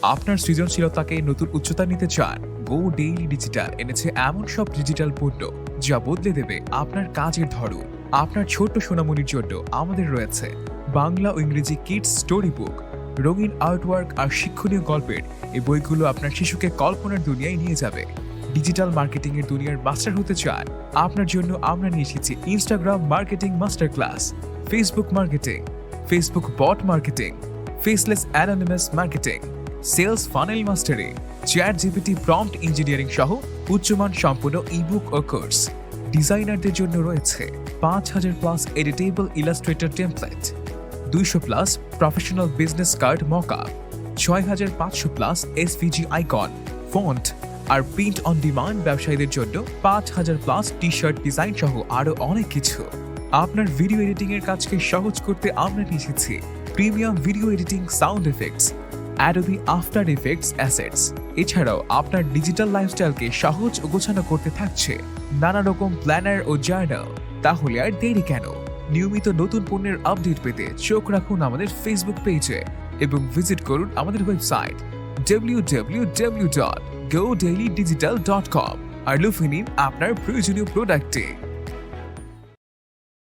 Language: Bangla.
আপনার সৃজনশীলতাকে নতুন উচ্চতা নিতে চান? গো ডেইলি ডিজিটাল এনেছে এমন সব ডিজিটাল পণ্য যা বদলে দেবে আপনার কাজের ধরন। আপনার ছোট্ট সোনামণির জন্য আমাদের রয়েছে বাংলা ও ইংরেজি কিডস স্টোরি বুক, রঙিন আর্টওয়ার্ক আর শিক্ষণীয় গল্পের এই বইগুলো আপনার শিশুকে কল্পনার দুনিয়ায় নিয়ে যাবে। ডিজিটাল মার্কেটিং এর দুনিয়ার মাস্টার হতে চান? আপনার জন্য আমরা নিয়ে এসেছি Instagram marketing master class, Facebook marketing, Facebook bot marketing, faceless anonymous marketing, sales funnel mastery, ChatGPT prompt engineering সহ উচ্চমান সম্পন্ন ইবুক ও কোর্স। ডিজাইনারদের জন্য রয়েছে 5000+ editable illustrator template, 200+ professional business card mockup, 6500+ SVG icon, font আর প্রিন্ট অন ডিমান্ড। ব্যবসায়ীদের জন্য 5000+ টি শার্ট ডিজাইন সহ আরো অনেক কিছু। আপনার ভিডিও এডিটিং এর কাজকে সহজ করতে আমরা নিয়ে এসেছি premium video editing, sound effects, Adobe after effects assets. এছাড়াও আপনার ডিজিটাল লাইফস্টাইলকে সহজ ও গোছানো করতে থাকছে নানা রকম প্ল্যানার ও জার্নাল। তাহলে আর দেরি কেন? নিয়মিত নতুন পণ্যের আপডেট পেতে চোখ রাখুন আমাদের ফেসবুক পেজে এবং ভিজিট করুন আমাদের ওয়েবসাইট www.godailydigital.com আর লুফে নিন আপনার প্রয়োজনীয় প্রোডাক্টে।